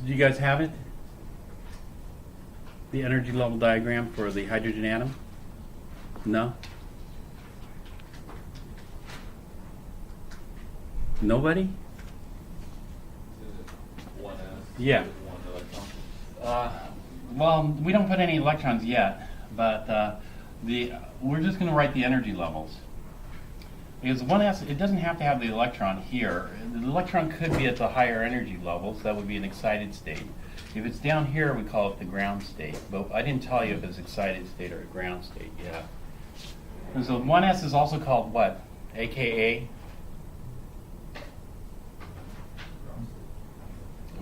Do you guys have it? The energy level diagram for the hydrogen atom? No? Nobody? Yeah. Well, we don't put any electrons yet, but we're just going to write the energy levels. Because 1s, it doesn't have to have the electron here. The electron could be at the higher energy levels. That would be an excited state. If it's down here, we call it the ground state. But I didn't tell you if it's excited state or a ground state yet. And so 1s is also called what? AKA?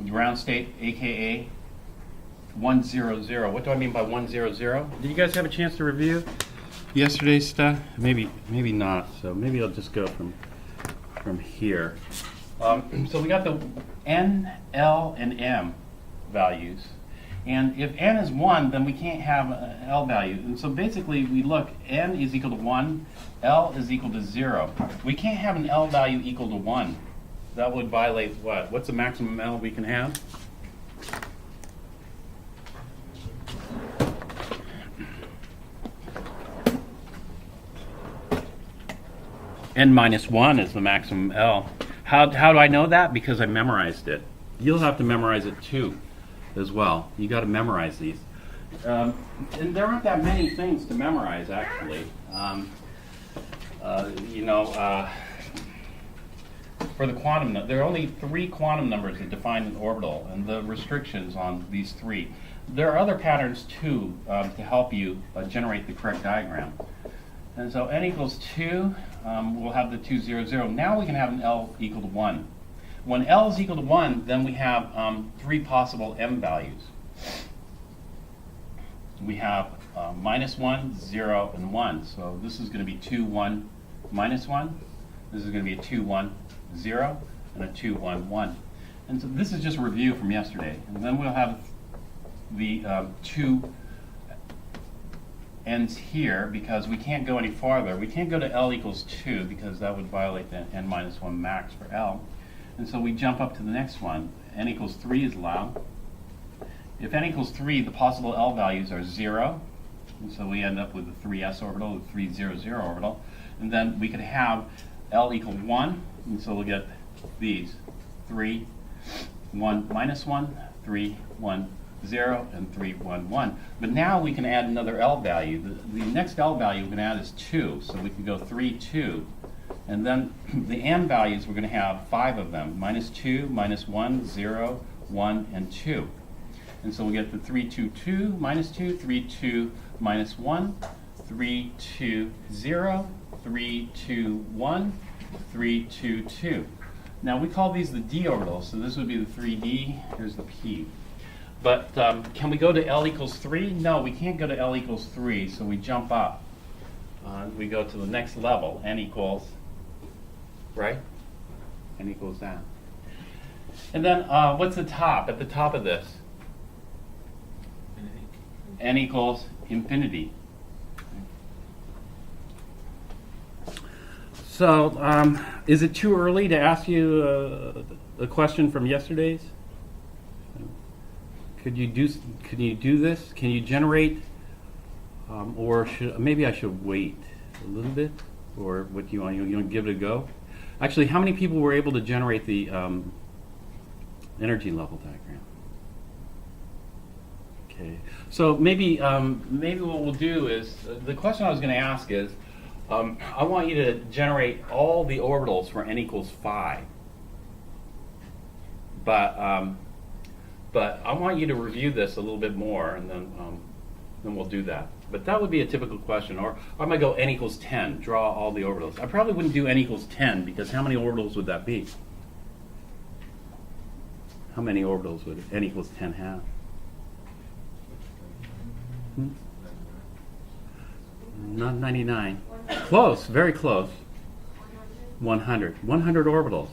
Ground state, AKA 100. What do I mean by 100? Did you guys have a chance to review yesterday's stuff? Maybe not. So maybe I'll just go from here. So we got the N, L, and M values. And if N is 1, then we can't have an L value. And so basically we look, N is equal to 1, L is equal to 0. We can't have an L value equal to 1. That would violate what? What's the maximum L we can have? N minus 1 is the maximum L. How do I know that? Because I memorized it. You'll have to memorize it too, as well. You got to memorize these. And there aren't that many things to memorize, actually. For the quantum, there are only 3 quantum numbers that define an orbital, and the restrictions on these 3. There are other patterns too to help you generate the correct diagram. And so n equals 2, we'll have the 2, 0, 0. Now we can have an L equal to 1. When L is equal to 1, then we have 3 possible M values. We have minus 1, 0, and 1. So this is going to be 2, 1, minus 1. This is going to be a 2, 1, 0, and a 2, 1, 1. And so this is just a review from yesterday. And then we'll have the 2 ends here because we can't go any farther. We can't go to L equals 2 because that would violate the n minus 1 max for L. And so we jump up to the next one. N equals 3 is allowed. If n equals 3, the possible L values are 0. And so we end up with the 3s orbital, the 3, 0, 0 orbital. And then we could have L equal 1. And so we'll get these 3, 1, minus 1, 3, 1, 0, and 3, 1, 1. But now we can add another L value. The next L value we can add is 2. So we can go 3, 2. And then the M values, we're going to have 5 of them. Minus 2, minus 1, 0, 1, and 2. And so we get the 3, 2, 2, minus 2, 3, 2, minus 1, 3, 2, 0, 3, 2, 1, 3, 2, 2. Now we call these the d orbitals, so this would be the 3d, here's the p. But can we go to L equals 3? No, we can't go to L equals 3, so we jump up. We go to the next level, n equals, right? N equals that. And then what's the top, at the top of this? N equals infinity. So, is it too early to ask you a question from yesterday's? Could you do this? Can you generate, or maybe I should wait a little bit, or what do you want? You want to give it a go? Actually, how many people were able to generate the energy level diagram? Okay, so maybe what we'll do is the question I was going to ask is. I want you to generate all the orbitals for n equals 5. But I want you to review this a little bit more, and then we'll do that. But that would be a typical question. Or I might go n equals 10, draw all the orbitals. I probably wouldn't do n equals 10, because how many orbitals would that be? How many orbitals would n equals 10 have? Not 99. Close, very close. 100. 100 orbitals.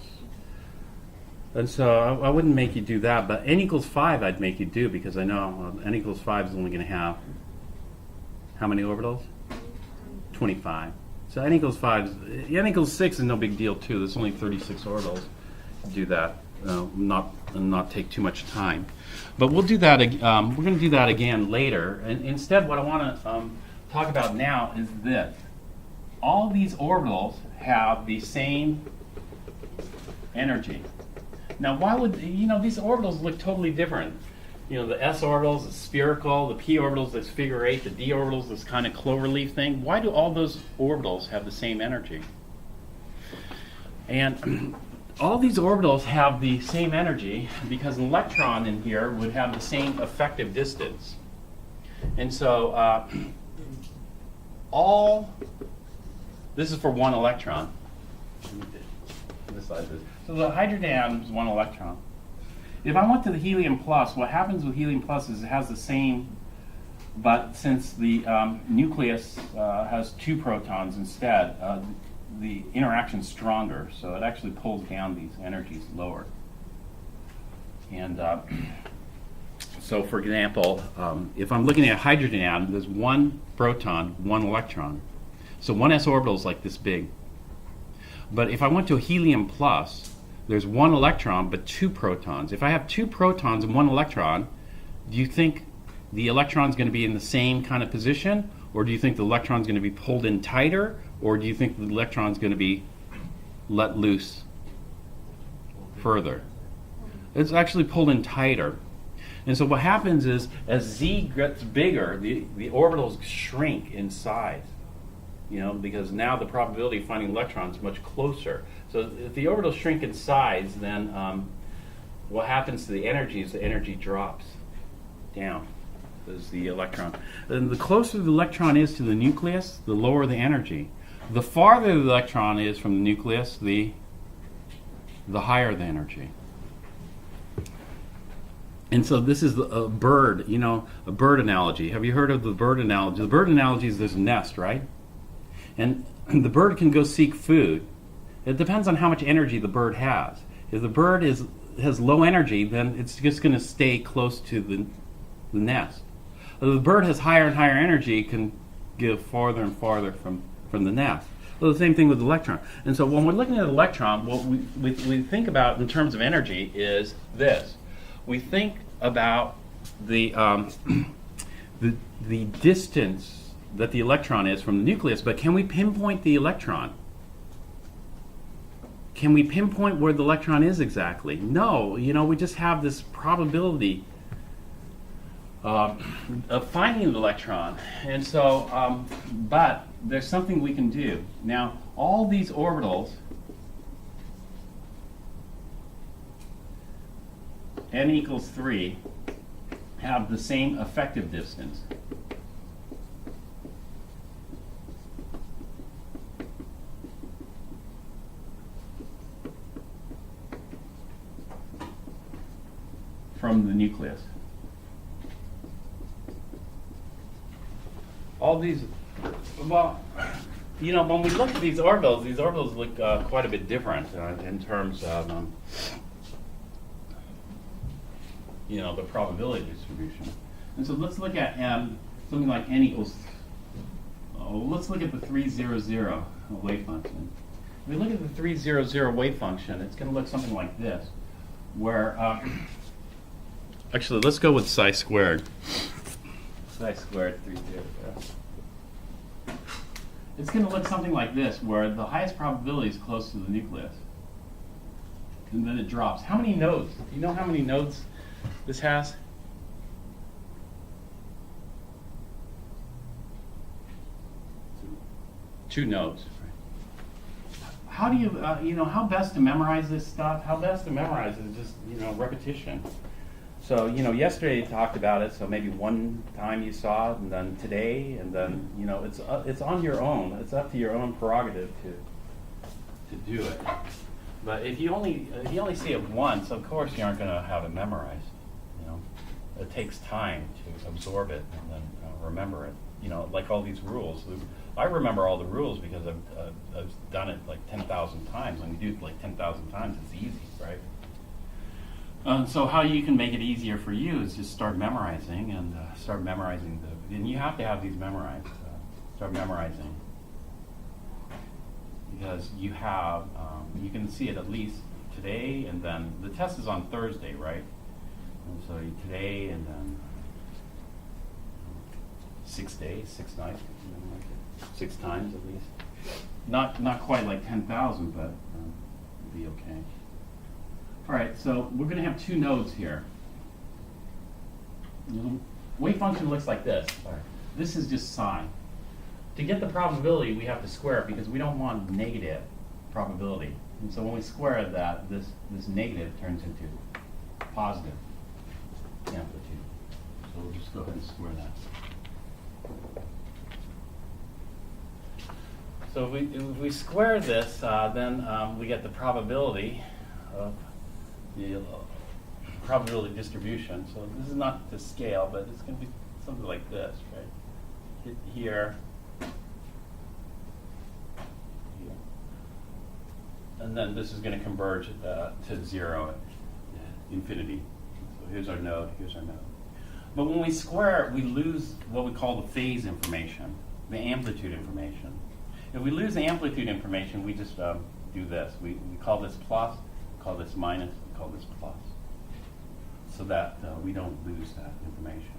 And so I wouldn't make you do that, but n equals 5 I'd make you do, because I know n equals 5 is only going to have how many orbitals? 25. So n equals 5, n equals 6 is no big deal too. There's only 36 orbitals. Do that. Not and not take too much time. But we'll do that. We're going to do that again later. And instead, what I want to talk about now is this. All these orbitals have the same energy. Now, why would, these orbitals look totally different. The s orbitals is spherical, the p orbitals this figure 8, the d orbitals this kind of cloverleaf thing. Why do all those orbitals have the same energy? And all these orbitals have the same energy because an electron in here would have the same effective distance. And so this is for one electron. This side is. So the hydrogen atom is one electron. If I went to the helium plus, what happens with helium plus is it has the same, but since the nucleus has 2 protons instead, the interaction's stronger, so it actually pulls down these energies lower. And so, for example, if I'm looking at a hydrogen atom, there's 1 proton, 1 electron. So 1 s orbital is like this big. But if I went to a helium plus, there's 1 electron but 2 protons. If I have 2 protons and 1 electron, do you think the electron's going to be in the same kind of position? Or do you think the electron's going to be pulled in tighter? Or do you think the electron's going to be let loose further? It's actually pulled in tighter. And so what happens is, as z gets bigger, the orbitals shrink in size. Because now the probability of finding electrons is much closer. So if the orbitals shrink in size, then what happens to the energy is the energy drops down. As the electron. And the closer the electron is to the nucleus, the lower the energy. The farther the electron is from the nucleus, the higher the energy. And so this is a bird, a bird analogy. Have you heard of the bird analogy? The bird analogy is this nest, right? And the bird can go seek food. It depends on how much energy the bird has. If the bird has low energy, then it's just going to stay close to the nest. If the bird has higher and higher energy, it can get farther and farther from the nest. Well, the same thing with the electron. And so when we're looking at an electron, what we think about in terms of energy is this. We think about the distance that the electron is from the nucleus, but can we pinpoint the electron? Can we pinpoint where the electron is exactly? No, we just have this probability of finding the electron. And so, but there's something we can do. Now, all these orbitals, n equals 3, have the same effective distance. From the nucleus. All these, when we look at these orbitals look quite a bit different in terms of, the probability distribution. And so let's look at something like n equals, let's look at the 300 wave function. If we look at the 300 wave function, it's going to look something like this, where, actually, let's go with psi squared. Psi squared 300. It's going to look something like this, where the highest probability is close to the nucleus. And then it drops. How many nodes? Do you know how many nodes this has? 2 nodes. How do you, how best to memorize this stuff? How best to memorize it is just, repetition. So, yesterday you talked about it, so maybe one time you saw it, and then today, and then, it's on your own. It's up to your own prerogative to do it. But if you only see it once, of course you aren't going to have it memorized. It takes time to absorb it and then remember it. Like all these rules. I remember all the rules because I've done it like 10,000 times. When you do it like 10,000 times, it's easy, right? So how you can make it easier for you is just start memorizing and and you have to have these memorized. Start memorizing because you have, you can see it at least today, and then the test is on Thursday, right? And so today, and then 6 days, 6 nights, something like it. 6 times at least. Not quite like 10,000, but it'll be okay. All right, so we're going to have 2 nodes here. Wave function looks like this. This is just psi. To get the probability, we have to square it because we don't want negative probability. And so when we square that, this negative turns into positive amplitude. So we'll just go ahead and square that. So if we square this, then we get the probability of the probability distribution. So this is not to scale, but it's going to be something like this, right? Hit here. And then this is going to converge to 0 at infinity. So here's our node, here's our node. But when we square it, we lose what we call the phase information, the amplitude information. If we lose the amplitude information, we just do this. We call this plus, we call this minus, we call this plus, so that we don't lose that information.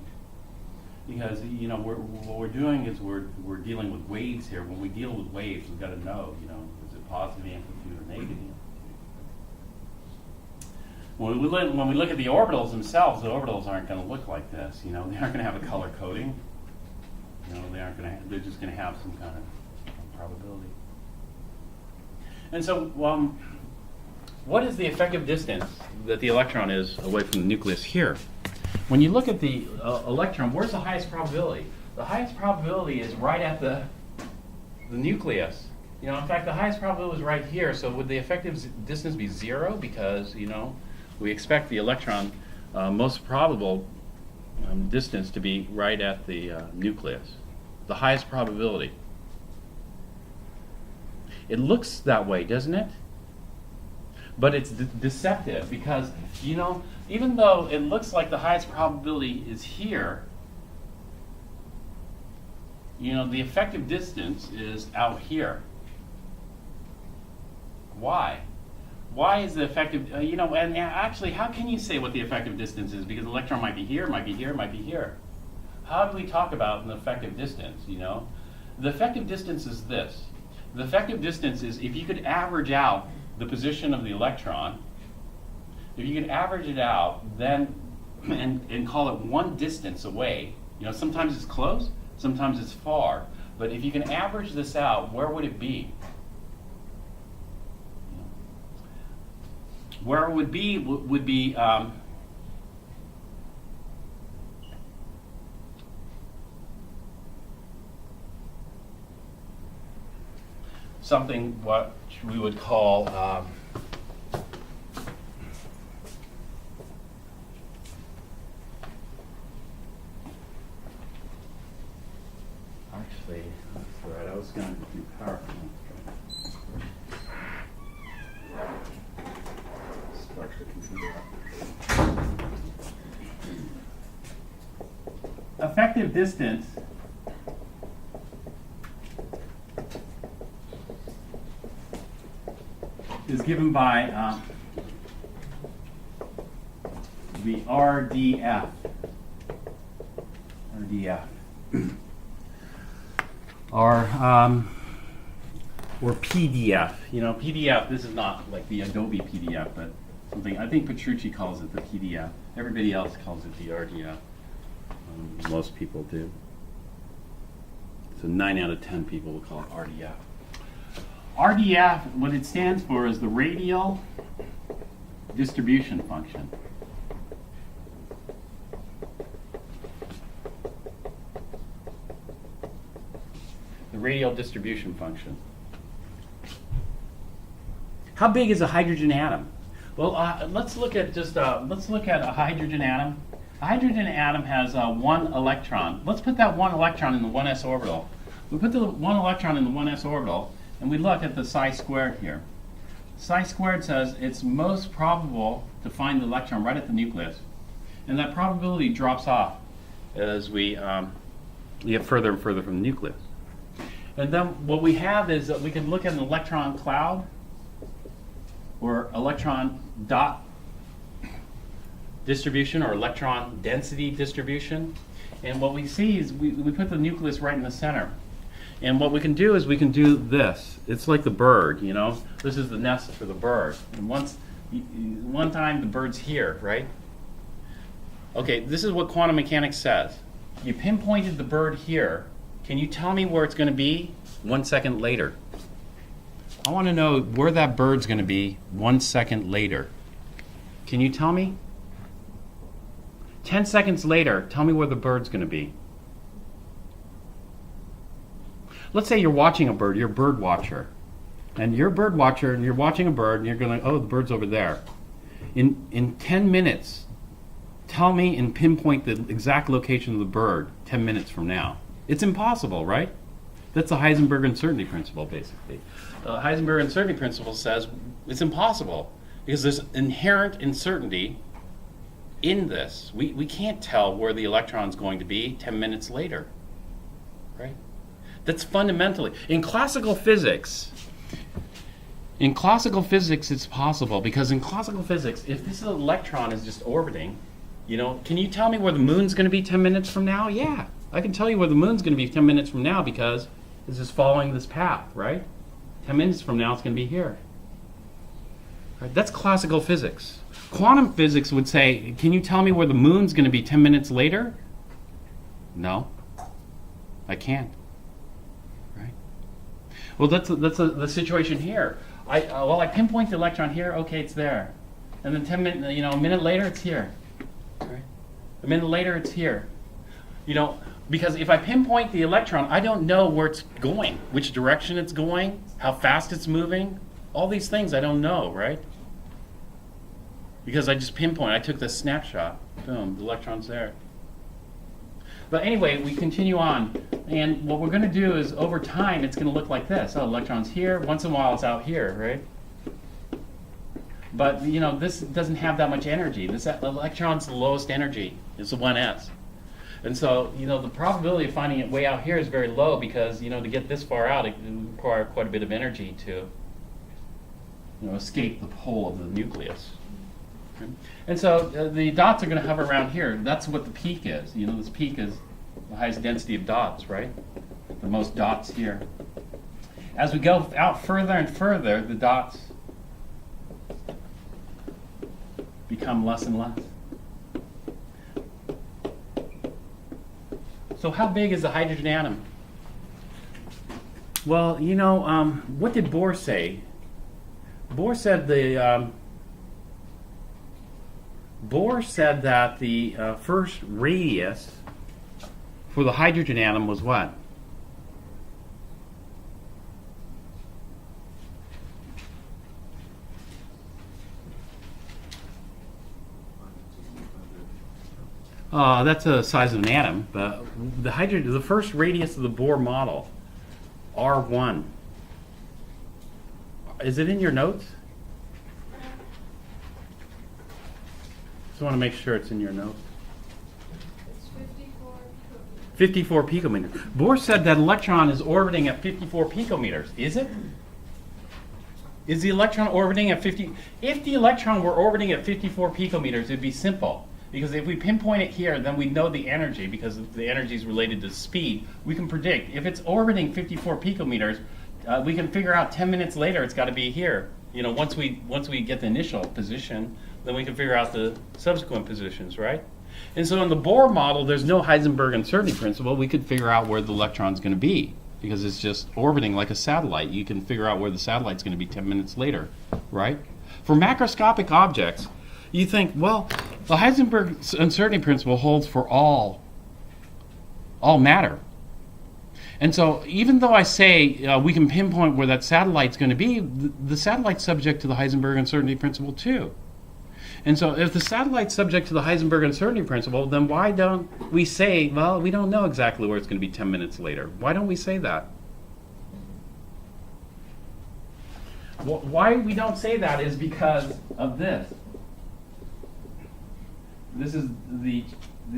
Because what we're doing is we're dealing with waves here. When we deal with waves, we've got to know, is it positive amplitude or negative amplitude? When we look at the orbitals themselves, the orbitals aren't going to look like this. They aren't going to have a color coding. They're just going to have some kind of probability. And so, what is the effective distance that the electron is away from the nucleus here? When you look at the electron, where's the highest probability? The highest probability is right at the nucleus. In fact, the highest probability is right here. So would the effective distance be 0? Because, we expect the electron most probable distance to be right at the nucleus. The highest probability. It looks that way, doesn't it? But it's deceptive because, even though it looks like the highest probability is here, the effective distance is out here. Why? Why is the effective, and actually, how can you say what the effective distance is? Because the electron might be here, might be here, might be here. How do we talk about an effective distance, The effective distance is this. The effective distance is if you could average out the position of the electron, if you could average it out, then and call it one distance away. Sometimes it's close, sometimes it's far. But if you can average this out, where would it be? Where it would be something what we would call actually, that's right. I was going to do PowerPoint. Start the computer up. Effective distance is given by the RDF. Or PDF. PDF, this is not like the Adobe PDF, but something, I think Petrucci calls it the PDF. Everybody else calls it the RDF. Most people do. So 9 out of 10 people will call it RDF. RDF, what it stands for is the radial distribution function. The radial distribution function. How big is a hydrogen atom? Well, let's look at a hydrogen atom. A hydrogen atom has 1 electron. Let's put that 1 electron in the 1s orbital. We put the 1 electron in the 1s orbital, and we look at the psi squared here. Psi squared says it's most probable to find the electron right at the nucleus, and that probability drops off as we get further and further from the nucleus. And then what we have is that we can look at an electron cloud, or electron dot distribution or electron density distribution. And what we see is we put the nucleus right in the center. And what we can do is we can do this. It's like the bird, you know. This is the nest for the bird. And one time the bird's here, right? Okay, this is what quantum mechanics says. You pinpointed the bird here. Can you tell me where it's going to be 1 second later? I want to know where that bird's going to be 1 second later. Can you tell me? 10 seconds later, tell me where the bird's going to be. Let's say you're watching a bird, you're a bird watcher. And you're a bird watcher and you're watching a bird and you're going to, oh, the bird's over there. In 10 minutes, tell me and pinpoint the exact location of the bird 10 minutes from now. It's impossible, right? That's the Heisenberg uncertainty principle, basically. The Heisenberg uncertainty principle says it's impossible because there's inherent uncertainty in this. We can't tell where the electron's going to be 10 minutes later, right? That's fundamentally, in classical physics, it's possible because in classical physics, if this electron is just orbiting, you know, can you tell me where the moon's going to be 10 minutes from now? Yeah, I can tell you where the moon's going to be 10 minutes from now because it's just following this path, right? 10 minutes from now, it's going to be here. Right? That's classical physics. Quantum physics would say, can you tell me where the moon's going to be 10 minutes later? No, I can't. Right? Well, that's the situation here. I pinpoint the electron here. Okay, it's there, and then 10 minutes, you know, a minute later, it's here. Right? A minute later, it's here. You know, because if I pinpoint the electron, I don't know where it's going, which direction it's going, how fast it's moving. All these things I don't know, right? Because I just pinpoint. I took this snapshot. Boom, the electron's there. But anyway, we continue on. And what we're going to do is, over time, it's going to look like this. Oh, electron's here. Once in a while, it's out here, right? But, you know, this doesn't have that much energy. This electron's the lowest energy. It's the 1s. And so, you know, the probability of finding it way out here is very low because, you know, to get this far out, it would require quite a bit of energy to, you know, escape the pull of the nucleus. And so the dots are going to hover around here. That's what the peak is. You know, this peak is the highest density of dots, right? The most dots here. As we go out further and further, the dots become less and less. So how big is the hydrogen atom? Well, you know, what did Bohr say? Bohr said that the first radius for the hydrogen atom was what? That's the size of an atom, but the first radius of the Bohr model, R1. Is it in your notes? Just want to make sure it's in your notes. It's 54 picometers. 54 picometers. Bohr said that electron is orbiting at 54 picometers. Is it? Is the electron orbiting at 50? If the electron were orbiting at 54 picometers, it'd be simple. Because if we pinpoint it here, then we know the energy, because the energy is related to speed. We can predict. If it's orbiting 54 picometers, we can figure out 10 minutes later it's got to be here. You know, once we get the initial position, then we can figure out the subsequent positions, right? And so in the Bohr model, there's no Heisenberg uncertainty principle. We could figure out where the electron's going to be, because it's just orbiting like a satellite. You can figure out where the satellite's going to be 10 minutes later, right? For macroscopic objects, you think, well, the Heisenberg uncertainty principle holds for all matter. And so even though I say we can pinpoint where that satellite's going to be, the satellite's subject to the Heisenberg uncertainty principle too. And so if the satellite's subject to the Heisenberg uncertainty principle, then why don't we say, well, we don't know exactly where it's going to be 10 minutes later? Why don't we say that? Why we don't say that is because of this. This is the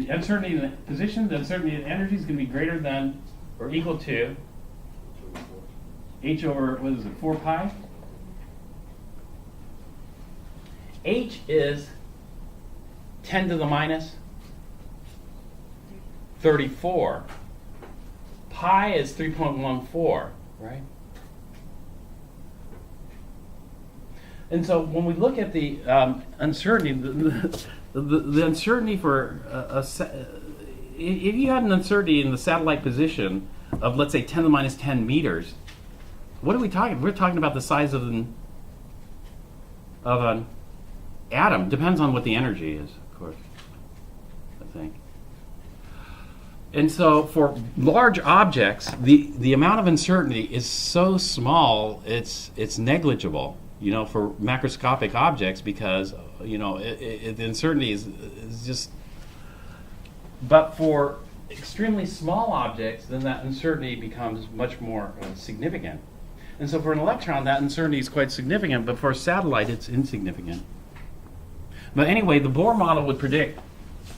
uncertainty in the position, the uncertainty in energy is going to be greater than or equal to h over, what is it, 4 pi? H is 10 to the minus 34. Pi is 3.14, right? And so when we look at the uncertainty, the uncertainty for if you had an uncertainty in the satellite position of, let's say, 10 to the minus 10 meters, what are we talking? We're talking about the size of an atom. Depends on what the energy is, of course, I think. And so for large objects, the amount of uncertainty is so small, it's negligible, you know, for macroscopic objects, because, you know, the uncertainty is just... But for extremely small objects, then that uncertainty becomes much more significant. And so for an electron, that uncertainty is quite significant, but for a satellite, it's insignificant. But anyway, the Bohr model would predict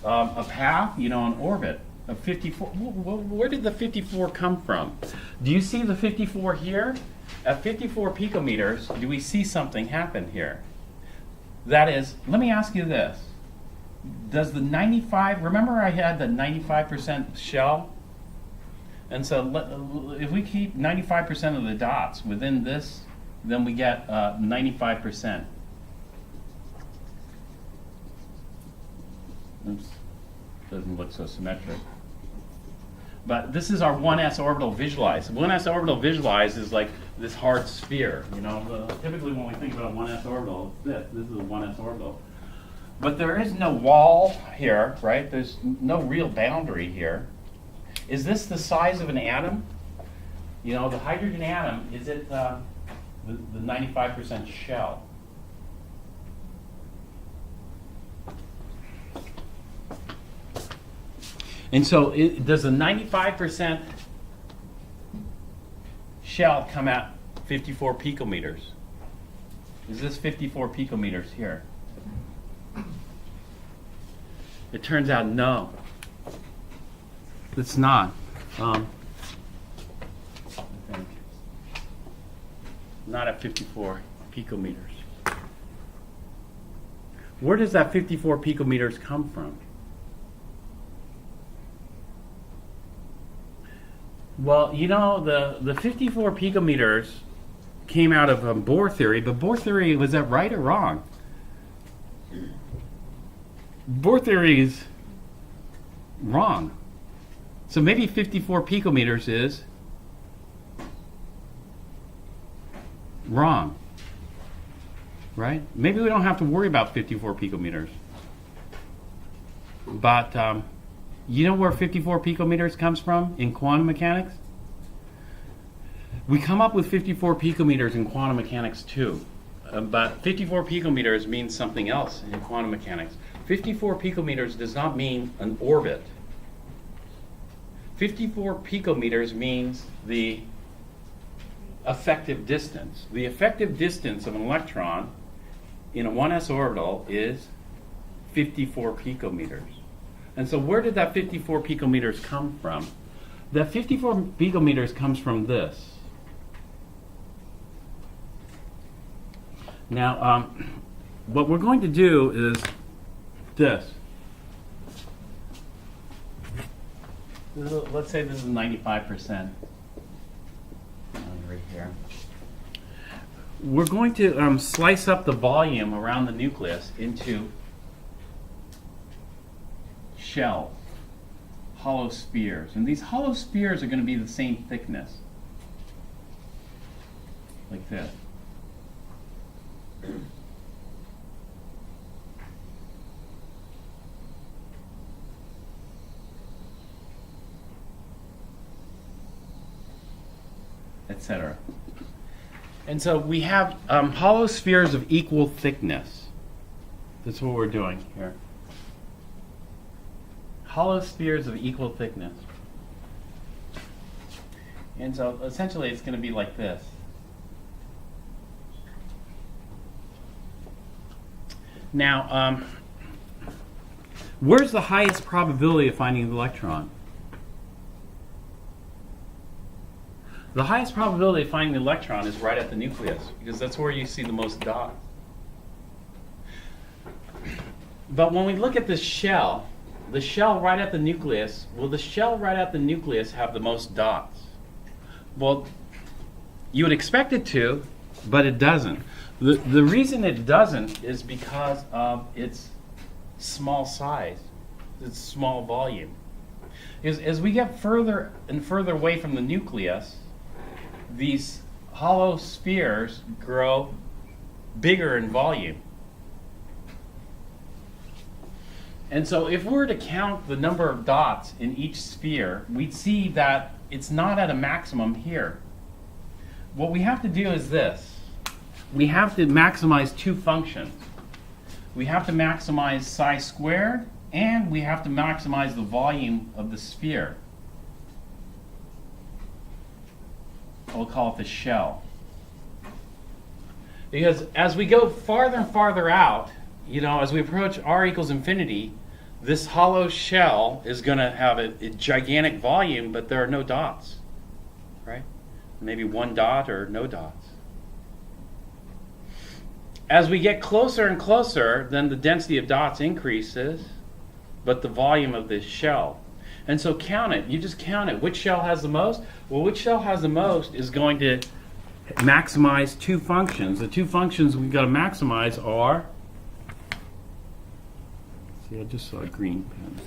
a path, you know, an orbit of 54. Where did the 54 come from? Do you see the 54 here? At 54 picometers, do we see something happen here? That is, let me ask you this. Does the 95, remember I had the 95% shell? And so if we keep 95% of the dots within this, then we get 95%. Oops, doesn't look so symmetric. But this is our 1s orbital visualized. 1s orbital visualized is like this hard sphere. You know, typically when we think about a 1s orbital, this is a 1s orbital. But there is no wall here, right? There's no real boundary here. Is this the size of an atom? You know, the hydrogen atom, is it the 95% shell? And so does a 95% shell come at 54 picometers? Is this 54 picometers here? It turns out no. It's not. I think. Not at 54 picometers. Where does that 54 picometers come from? Well, you know, the 54 picometers came out of Bohr theory, but Bohr theory, was that right or wrong? Bohr theory is wrong. So maybe 54 picometers is wrong, right? Maybe we don't have to worry about 54 picometers. But you know where 54 picometers comes from in quantum mechanics? We come up with 54 picometers in quantum mechanics too. But 54 picometers means something else in quantum mechanics. 54 picometers does not mean an orbit. 54 picometers means the effective distance. The effective distance of an electron in a 1s orbital is 54 picometers. And so where did that 54 picometers come from? That 54 picometers comes from this. Now, what we're going to do is this. Let's say this is 95% right here. We're going to slice up the volume around the nucleus into shells, hollow spheres. And these hollow spheres are going to be the same thickness, like this. Etc. And so we have hollow spheres of equal thickness. That's what we're doing here. Hollow spheres of equal thickness. And so essentially it's going to be like this. Now, where's the highest probability of finding an electron? The highest probability of finding the electron is right at the nucleus, because that's where you see the most dots. But when we look at the shell right at the nucleus, will the shell right at the nucleus have the most dots? Well, you would expect it to, but it doesn't. The reason it doesn't is because of its small size, its small volume. As we get further and further away from the nucleus, these hollow spheres grow bigger in volume. And so if we were to count the number of dots in each sphere, we'd see that it's not at a maximum here. What we have to do is this. We have to maximize two functions. We have to maximize psi squared, and we have to maximize the volume of the sphere. We'll call it the shell. Because as we go farther and farther out, as we approach r equals infinity, this hollow shell is going to have a gigantic volume, but there are no dots, right? Maybe one dot or no dots. As we get closer and closer, then the density of dots increases, but the volume of this shell. And so count it. You just count it. Which shell has the most? Well, which shell has the most is going to maximize two functions. The two functions we've got to maximize are... See, I just saw a green pen.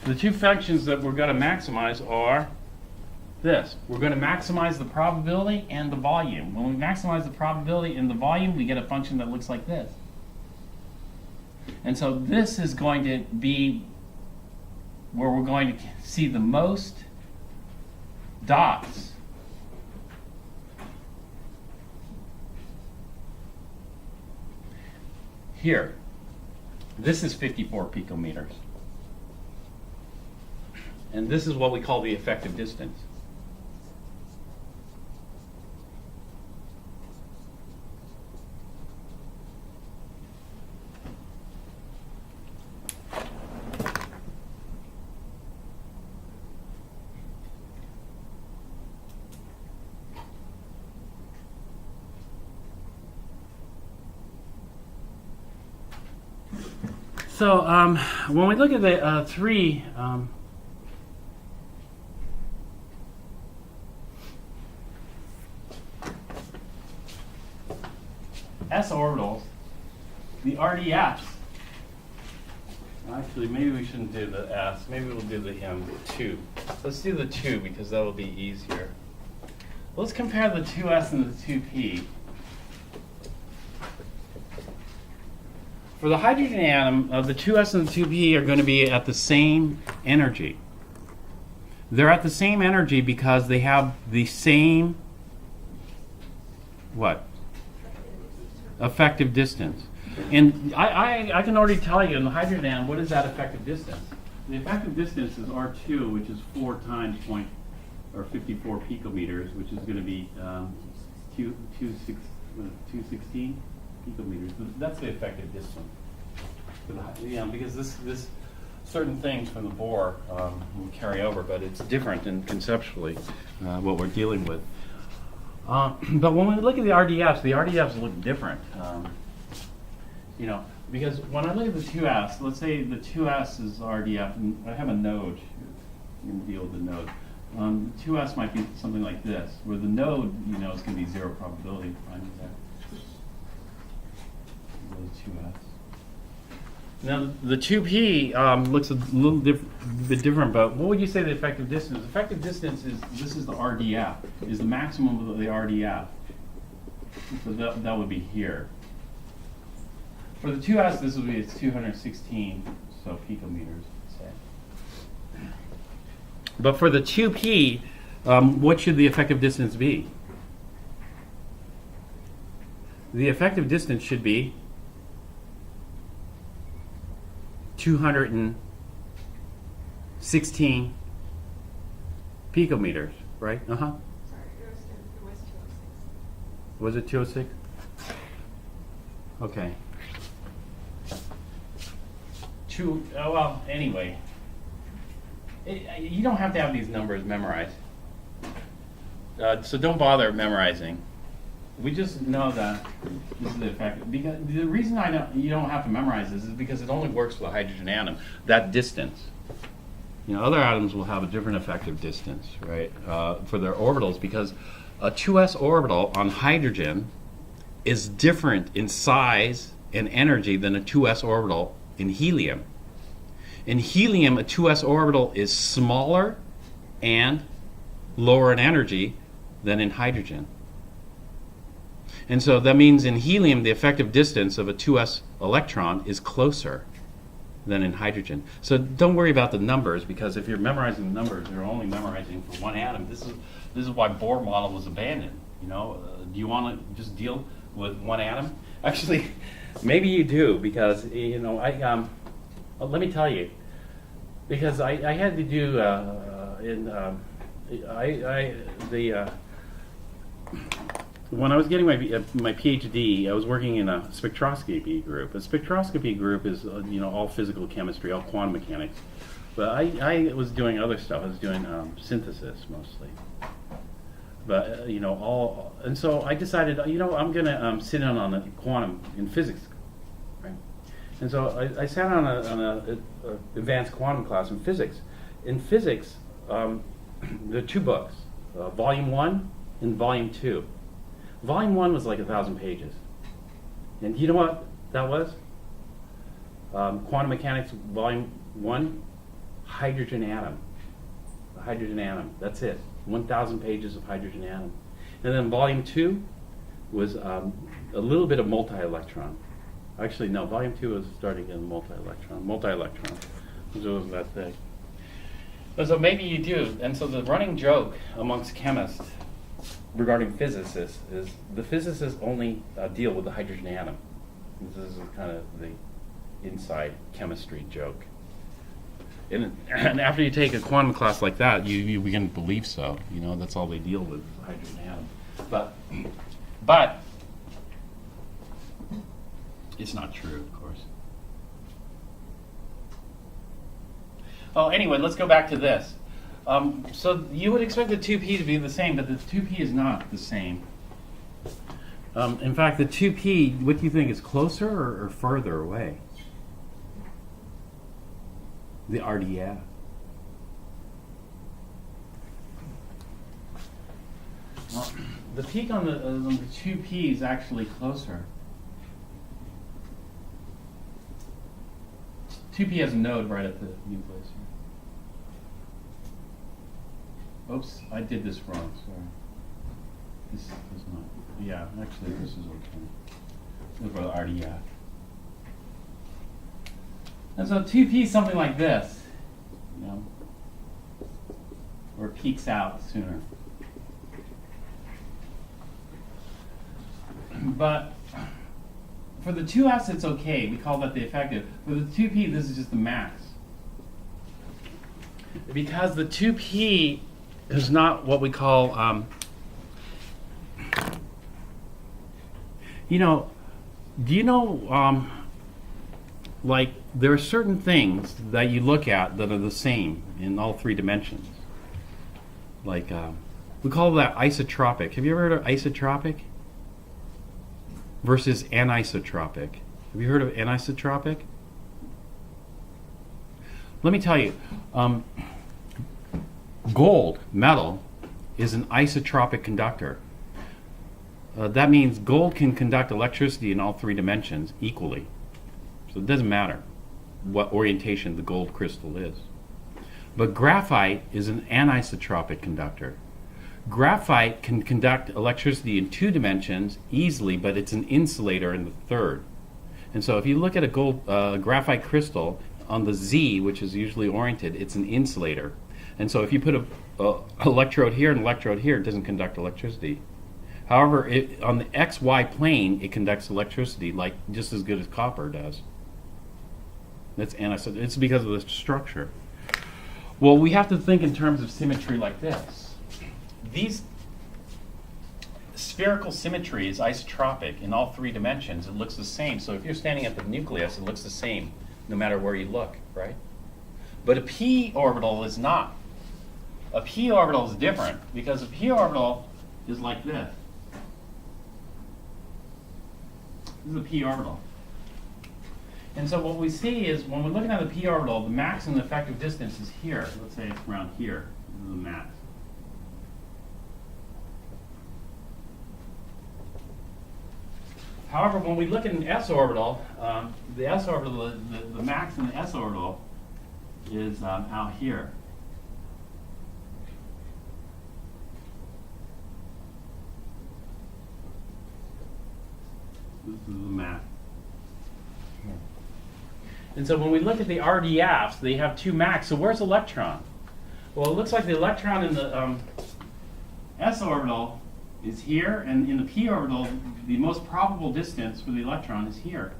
The two functions that we're going to maximize are this. We're going to maximize the probability and the volume. When we maximize the probability and the volume, we get a function that looks like this. And so this is going to be where we're going to see the most dots. Here, this is 54 picometers. And this is what we call the effective distance. So when we look at the three s orbitals, the RDFs, actually maybe we shouldn't do the s, maybe we'll do the m2. Let's do the 2 because that'll be easier. Let's compare the 2s and the 2p. For the hydrogen atom, the 2s and the 2p are going to be at the same energy. They're at the same energy because they have the same, what? Effective distance. And I can already tell you in the hydrogen atom, what is that effective distance? The effective distance is R2, which is 4 times 54 picometers, which is going to be 216 picometers. That's the effective distance. Because this certain things from the Bohr will carry over, but it's different in conceptually what we're dealing with. But when we look at the RDFs look different. Because when I look at the 2s, let's say the 2s is RDF, and I have a node. I'm going to deal with the node. 2s might be something like this, where the node, is going to be 0 probability of finding that. The 2s. Now the 2p looks a little bit different, but what would you say the effective distance? The effective distance this is the RDF, is the maximum of the RDF. So that would be here. For the 2s, this would be 216 picometers, say. But for the 2p, what should the effective distance be? The effective distance should be 216 picometers, right? Sorry, it was 206. Was it 206? Okay. Well, anyway. You don't have to have these numbers memorized. So don't bother memorizing. we just know that this is the effect. Because the reason you don't have to memorize this is because it only works for the hydrogen atom, that distance. Other atoms will have a different effective distance, right, for their orbitals, because a 2s orbital on hydrogen is different in size and energy than a 2s orbital in helium. In helium, a 2s orbital is smaller and lower in energy than in hydrogen. And so that means in helium, the effective distance of a 2s electron is closer than in hydrogen. So don't worry about the numbers, because if you're memorizing the numbers, you're only memorizing for one atom. This is why Bohr model was abandoned. Do you want to just deal with one atom? Actually, maybe you do, because let me tell you, because I had to do when I was getting my PhD, I was working in a spectroscopy group. A spectroscopy group is all physical chemistry, all quantum mechanics. But I was doing other stuff. I was doing synthesis mostly. But and so I decided, I'm going to sit in on a quantum in physics, right? And so I sat on a advanced quantum class in physics. In physics, there are two books, Volume 1 and Volume 2. Volume 1 was like 1,000 pages. And you know what that was? Quantum Mechanics Volume 1, hydrogen atom. The hydrogen atom, that's it. 1,000 pages of hydrogen atom. And then Volume 2 was a little bit of multi-electron. Actually, no, Volume 2 was starting in multi-electron. Multi-electron. So it was that thick. So maybe you do. And so the running joke amongst chemists regarding physicists is the physicists only deal with the hydrogen atom. This is kind of the inside chemistry joke. And after you take a quantum class like that, you begin to believe so. That's all they deal with, the hydrogen atom. But it's not true, of course. Well, anyway, let's go back to this. So you would expect the 2p to be the same, but the 2p is not the same. In fact, the 2p, what do you think, is closer or further away? The RDF. Well, the peak on the 2p is actually closer. 2p has a node right at the nucleus. Oops, I did this wrong, sorry. This is not, yeah, actually this is okay. Look for the RDF. And so 2p is something like this, or peaks out sooner. But for the 2s, it's okay. We call that the effective. For the 2p, this is just the max. Because the 2p is not what we call, do you know, like, there are certain things that you look at that are the same in all three dimensions. Like, we call that isotropic. Have you ever heard of isotropic versus anisotropic? Have you heard of anisotropic? Let me tell you, gold, metal, is an isotropic conductor. That means gold can conduct electricity in all three dimensions equally. So it doesn't matter what orientation the gold crystal is. But graphite is an anisotropic conductor. Graphite can conduct electricity in two dimensions easily, but it's an insulator in the third. And so if you look at a gold graphite crystal on the Z, which is usually oriented, it's an insulator. And so if you put an electrode here and an electrode here, it doesn't conduct electricity. However, on the XY plane, it conducts electricity like just as good as copper does. That's anisotropic. It's because of the structure. Well, we have to think in terms of symmetry like this. These spherical symmetry is isotropic in all three dimensions. It looks the same. So if you're standing at the nucleus, it looks the same no matter where you look, right? But a p orbital is not. A p orbital is different because a p orbital is like this. This is a p orbital. And so what we see is when we're looking at the p orbital, the max and the effective distance is here. Let's say it's around here. This is the max. However, when we look at an s orbital, the s orbital, the max in the s orbital is out here. This is the max. And so when we look at the RDFs, they have two max. So where's the electron? Well, it looks like the electron in the s orbital is here, and in the p orbital, the most probable distance for the electron is here.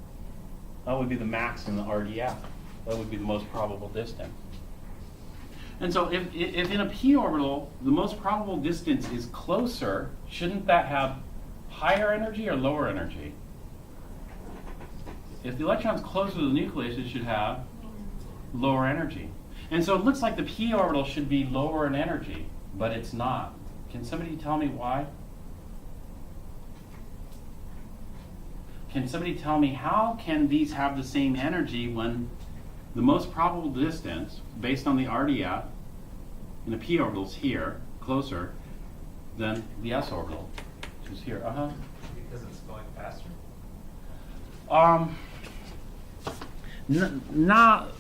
That would be the max in the RDF. That would be the most probable distance. And so if in a p orbital, the most probable distance is closer, shouldn't that have higher energy or lower energy? If the electron's closer to the nucleus, it should have lower energy. And so it looks like the p orbital should be lower in energy, but it's not. Can somebody tell me why? Can somebody tell me how can these have the same energy when the most probable distance, based on the RDF, in the p orbital is here, closer than the s orbital, which is here? Because it's going faster? Not.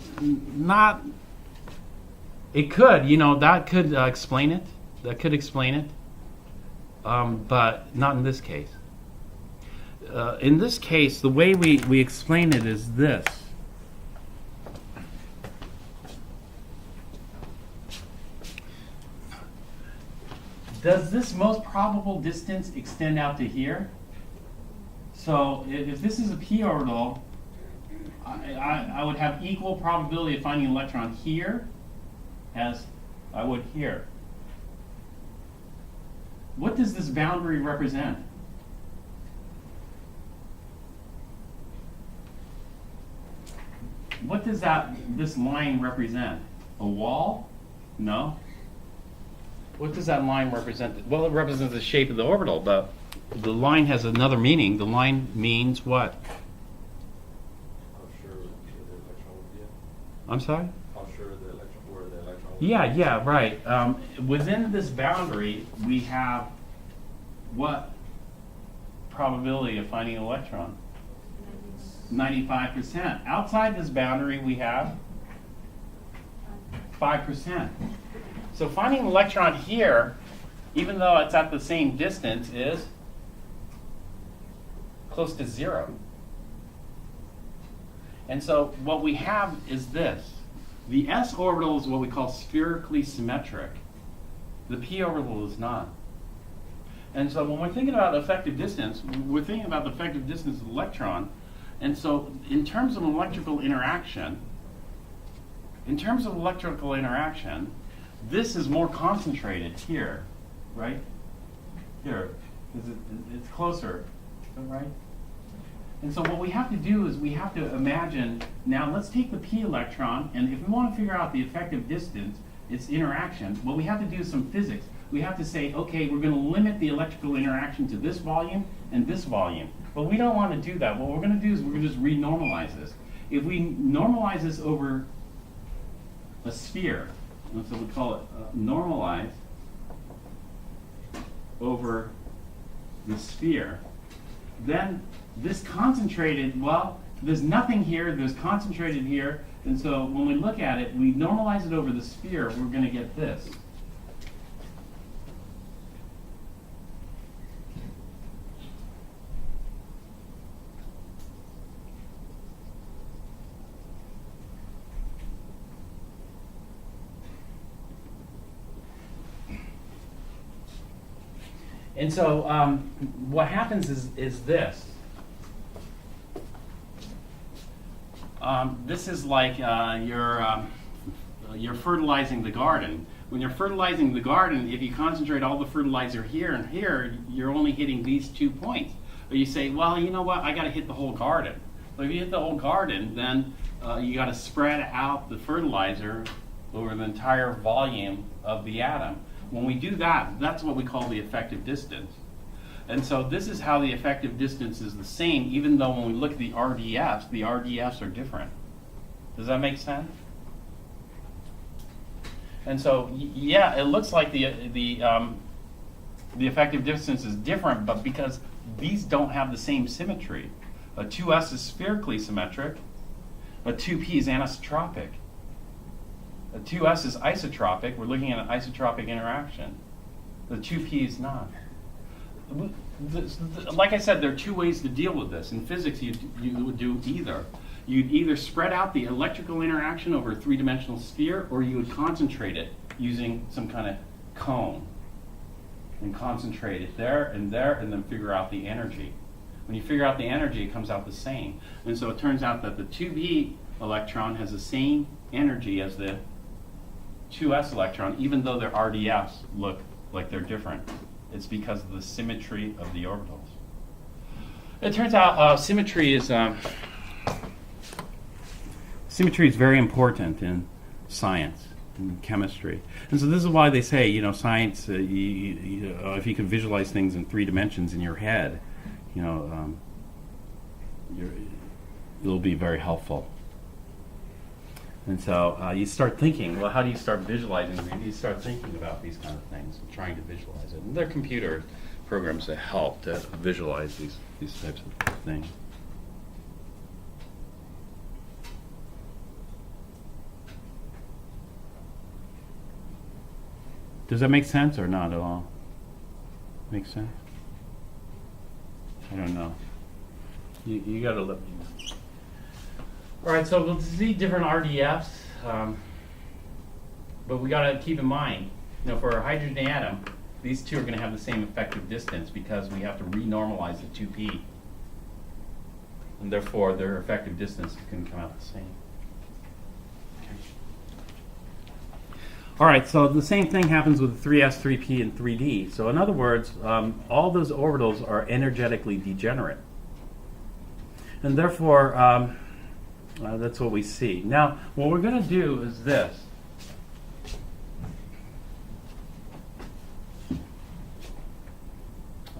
It could, that could explain it. That could explain it, but not in this case. In this case, the way we explain it is this. Does this most probable distance extend out to here? So if this is a p orbital, I would have equal probability of finding an electron here as I would here. What does this boundary represent? What does this line represent? A wall? No. What does that line represent? Well, it represents the shape of the orbital, but the line has another meaning. The line means what? How sure where the electron would be at? I'm sorry? How sure where the electron would be at? Yeah, right. Within this boundary, we have what probability of finding an electron? 95%. Outside this boundary, we have 5%. So finding an electron here, even though it's at the same distance, is close to 0. And so what we have is this. The s orbital is what we call spherically symmetric. The p orbital is not. And so when we're thinking about effective distance, we're thinking about the effective distance of the electron. And so in terms of electrical interaction, this is more concentrated here, right? Here, it's closer, right? And so what we have to do is we have to imagine, now let's take the p electron, and if we want to figure out the effective distance, its interaction, what we have to do is some physics. We have to say, okay, we're going to limit the electrical interaction to this volume and this volume. But we don't want to do that. What we're going to do is we're going to just renormalize this. If we normalize this over a sphere, and so we call it normalize over the sphere, then this concentrated, well, there's nothing here, there's concentrated here, and so when we look at it, we normalize it over the sphere, we're going to get this. And so what happens is this. This is like you're fertilizing the garden. When you're fertilizing the garden, if you concentrate all the fertilizer here and here, you're only hitting these 2 points. But you say, well, you know what, I got to hit the whole garden. But if you hit the whole garden, then you got to spread out the fertilizer over the entire volume of the atom. When we do that, that's what we call the effective distance. And so this is how the effective distance is the same, even though when we look at the RDFs are different. Does that make sense? And so, yeah, it looks like the effective distance is different, but because these don't have the same symmetry. A 2s is spherically symmetric. A 2p is anisotropic. A 2s is isotropic. We're looking at an isotropic interaction. The 2p is not. Like I said, there are two ways to deal with this. In physics, you would do either. You'd either spread out the electrical interaction over a three-dimensional sphere, or you would concentrate it using some kind of cone. And concentrate it there, and then figure out the energy. When you figure out the energy, it comes out the same. And so it turns out that the 2b electron has the same energy as the 2s electron, even though their RDFs look like they're different. It's because of the symmetry of the orbitals. It turns out symmetry is very important in science, in chemistry. And so this is why they say, you know, science, if you can visualize things in 3 dimensions in your head, you know, it'll be very helpful. And so you start thinking, well, how do you start visualizing things? You start thinking about these kind of things and trying to visualize it. And there are computer programs that help to visualize these types of things. Does that make sense or not at all? Make sense? I don't know. You got to let me know. All right, so we'll see different RDFs, but we got to keep in mind, you know, for a hydrogen atom, these two are going to have the same effective distance because we have to renormalize the 2p, and therefore their effective distance is going to come out the same. All right, so the same thing happens with 3s, 3p, and 3d. So in other words, all those orbitals are energetically degenerate. And therefore, that's what we see. Now, what we're going to do is this.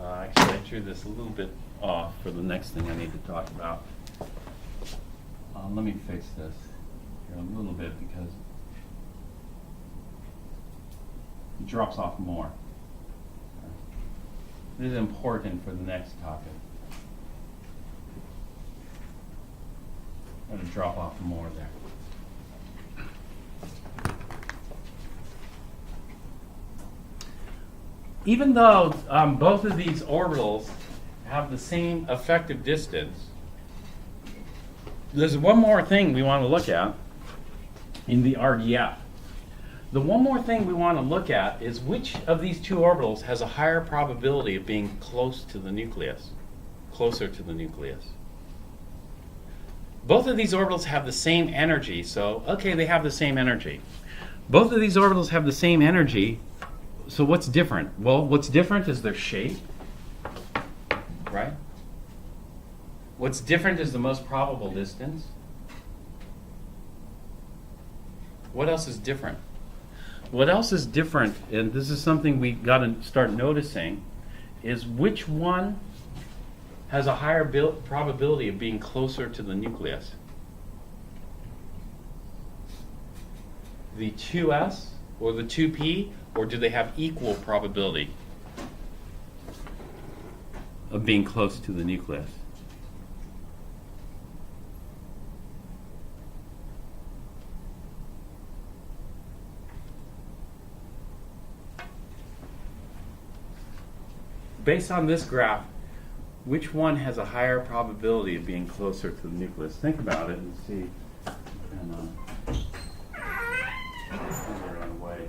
Actually, I drew this a little bit off for the next thing I need to talk about. Let me fix this here a little bit because it drops off more. This is important for the next topic. I'm going to drop off more there. Even though both of these orbitals have the same effective distance, there's one more thing we want to look at in the RDF. The one more thing we want to look at is which of these two orbitals has a higher probability of being close to the nucleus, closer to the nucleus. Both of these orbitals have the same energy, so, okay, they have the same energy. Both of these orbitals have the same energy, so what's different? Well, what's different is their shape, right? What's different is the most probable distance. What else is different? What else is different, and this is something we got to start noticing, is which one has a higher probability of being closer to the nucleus? The 2s or the 2p, or do they have equal probability of being close to the nucleus? Based on this graph, which one has a higher probability of being closer to the nucleus? Think about it and see. And, run away.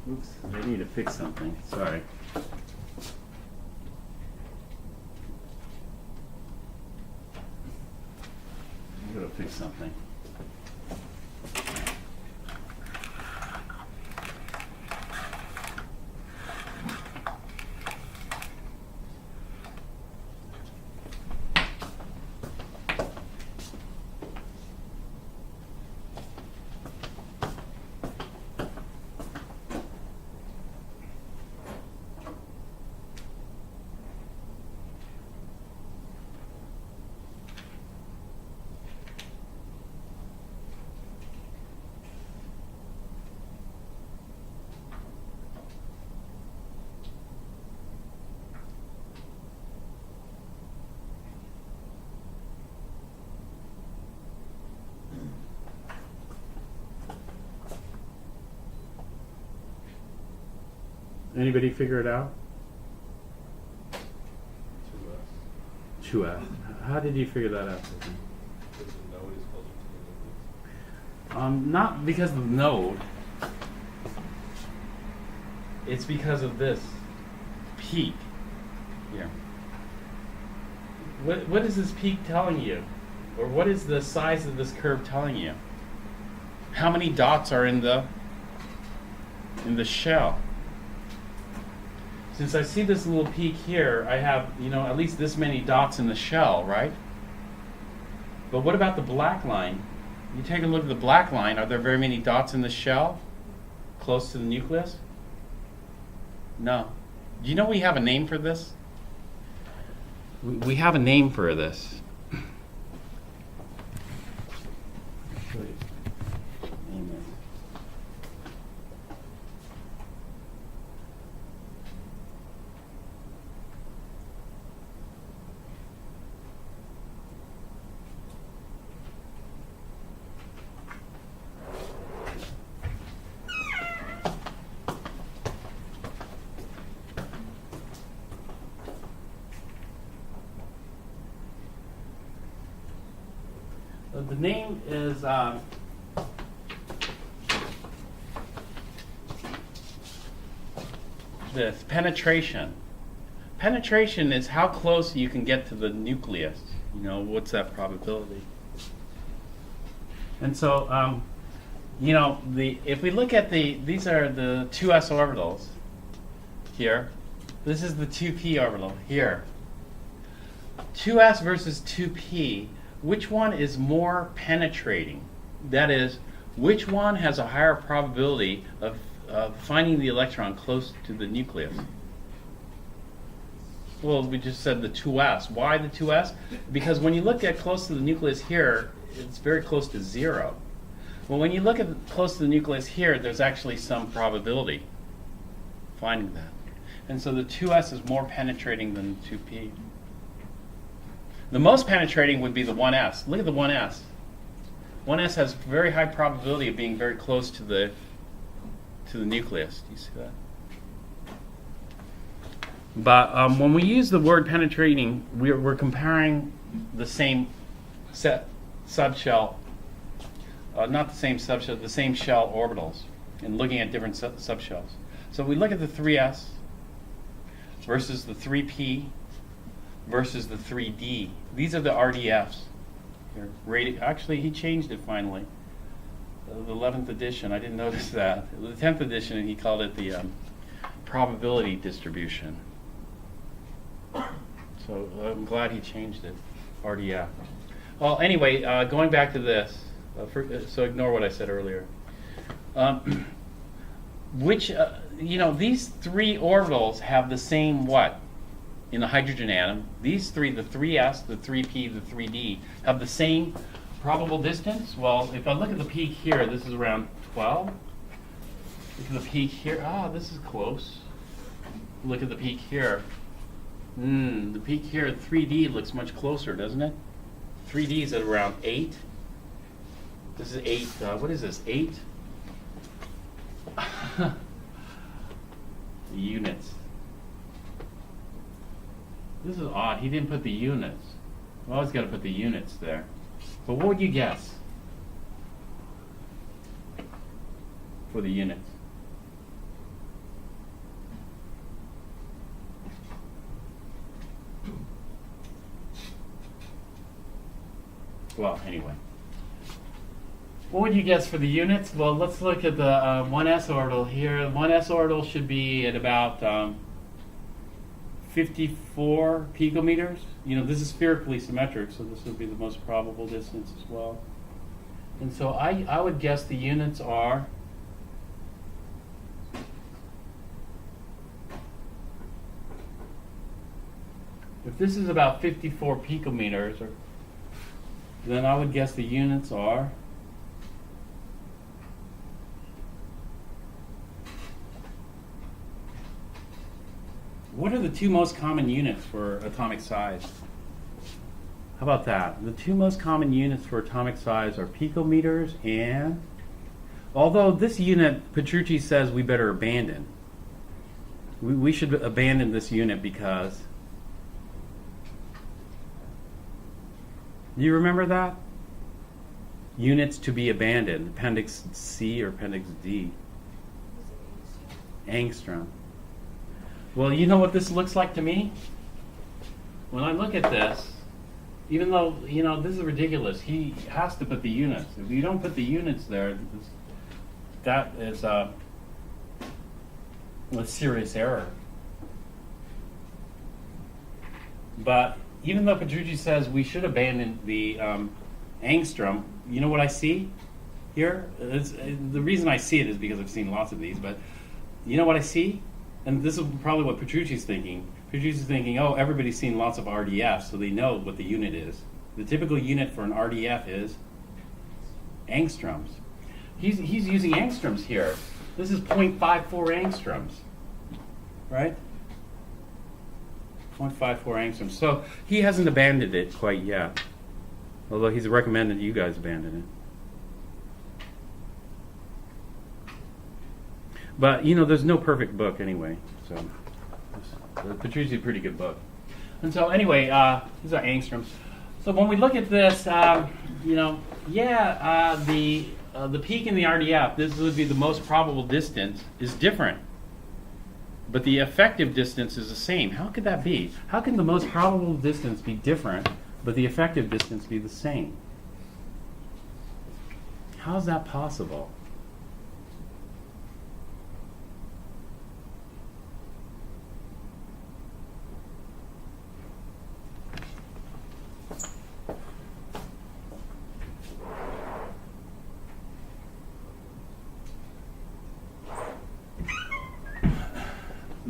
Oops, I need to fix something. Sorry. I'm gonna fix something. Anybody figure it out? 2s. 2s. How did you figure that out? Because the node is closer to the nucleus. Not because of the node. It's because of this peak here. What is this peak telling you? Or what is the size of this curve telling you? How many dots are in the shell? Since I see this little peak here, I have, at least this many dots in the shell, right? But what about the black line? You take a look at the black line. Are there very many dots in the shell close to the nucleus? No. Do you know we have a name for this? We have a name for this. The name is this, penetration. Penetration is how close you can get to the nucleus. What's that probability? And so, if we look at these are the 2s orbitals here. This is the 2p orbital here. 2s versus 2p. Which one is more penetrating? That is, which one has a higher probability of finding the electron close to the nucleus? Well, we just said the 2s. Why the 2s? Because when you look at close to the nucleus here, it's very close to 0. Well, when you look at close to the nucleus here, there's actually some probability finding that. And so the 2s is more penetrating than 2p. The most penetrating would be the 1s. Look at the 1s. 1s has very high probability of being very close to the nucleus. Do you see that? But when we use the word penetrating, we're comparing the same subshell, not the same subshell, the same shell orbitals, and looking at different subshells. So we look at the 3s versus the 3p versus the 3d. These are the RDFs. Actually, he changed it finally. The 11th edition, I didn't notice that. The 10th edition, he called it the probability distribution. So I'm glad he changed it, RDF. Well, anyway, going back to this, so ignore what I said earlier. These three orbitals have the same what? In the hydrogen atom, these three, the 3s, the 3p, the 3d, have the same probable distance. Well, if I look at the peak here, this is around 12. Look at the peak here. This is close. Look at the peak here. The peak here at 3d looks much closer, doesn't it? 3d is at around 8. This is 8. What is this? 8? The units. This is odd. He didn't put the units. We always got to put the units there. But what would you guess for the units? Well, anyway. What would you guess for the units? Well, let's look at the 1s orbital here. 1s orbital should be at about 54 picometers. You know, this is spherically symmetric, so this would be the most probable distance as well. And so I would guess the units are if this is about 54 picometers, then I would guess the units are what are the two most common units for atomic size? How about that? The two most common units for atomic size are picometers and, although this unit, Petrucci says we better abandon. We should abandon this unit because, do you remember that? Units to be abandoned, Appendix C or Appendix D. Angstrom. Well, you know what this looks like to me? When I look at this, even though, you know, this is ridiculous, he has to put the units. If you don't put the units there, that is a serious error. But even though Petrucci says we should abandon the angstrom, you know what I see here? The reason I see it is because I've seen lots of these, but you know what I see? And this is probably what Petrucci's thinking. Petrucci's thinking, oh, everybody's seen lots of RDFs, so they know what the unit is. The typical unit for an RDF is angstroms. He's using angstroms here. This is 0.54 angstroms, right? 0.54 angstroms. So he hasn't abandoned it quite yet, although he's recommended you guys abandon it. But, you know, there's no perfect book anyway, so Petrucci's a pretty good book. And so anyway, these are angstroms. So when we look at this, you know, the peak in the RDF, this would be the most probable distance, is different. But the effective distance is the same. How could that be? How can the most probable distance be different, but the effective distance be the same? How is that possible?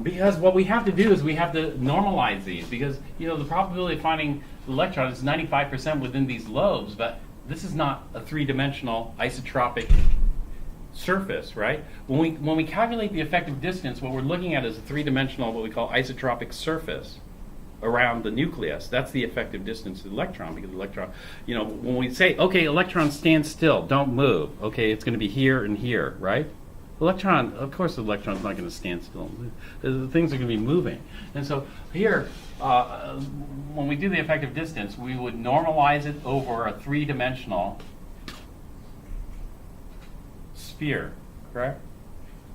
Because what we have to do is we have to normalize these, because, you know, the probability of finding the electron is 95% within these lobes, but this is not a three-dimensional isotropic surface, right? When we calculate the effective distance, what we're looking at is a three-dimensional, what we call isotropic surface around the nucleus. That's the effective distance of the electron, because the electron, you know, when we say, okay, electron, stand still, don't move, okay, it's going to be here and here, right? Electron, of course the electron's not going to stand still. The things are going to be moving. And so here, when we do the effective distance, we would normalize it over a three-dimensional sphere, correct?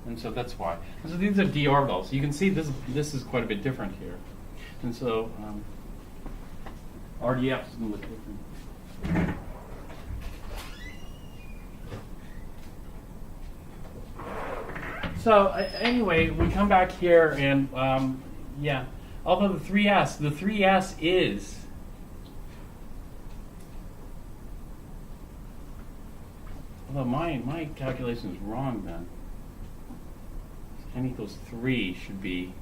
And so that's why. And so these are d orbitals. You can see this is quite a bit different here. And so RDF is going to look different. So anyway, we come back here and yeah, although the 3s is although my calculation is wrong then. N equals 3 should be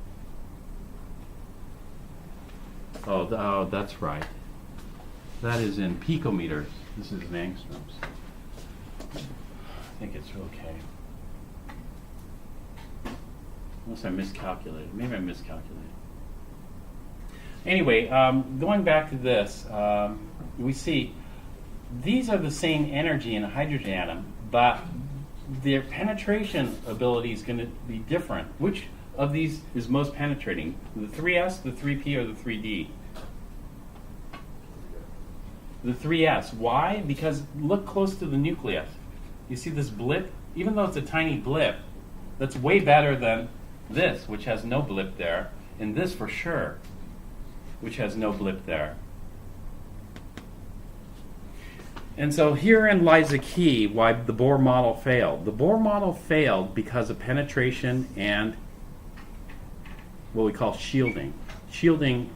oh that's right. That is in picometers. This is in angstroms. I think it's okay. Unless I miscalculated. Maybe I miscalculated. Anyway, going back to this, we see these are the same energy in a hydrogen atom, but their penetration ability is going to be different. Which of these is most penetrating? The 3s, the 3p, or the 3d? The 3s. Why? Because look close to the nucleus. You see this blip? Even though it's a tiny blip, that's way better than this, which has no blip there, and this for sure, which has no blip there. And so herein lies the key why the Bohr model failed. The Bohr model failed because of penetration and what we call shielding. Shielding.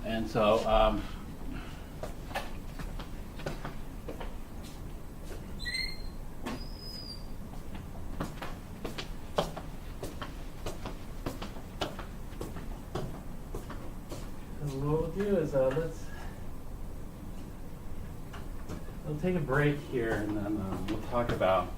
And so what we'll do is we'll take a break here, and then we'll talk about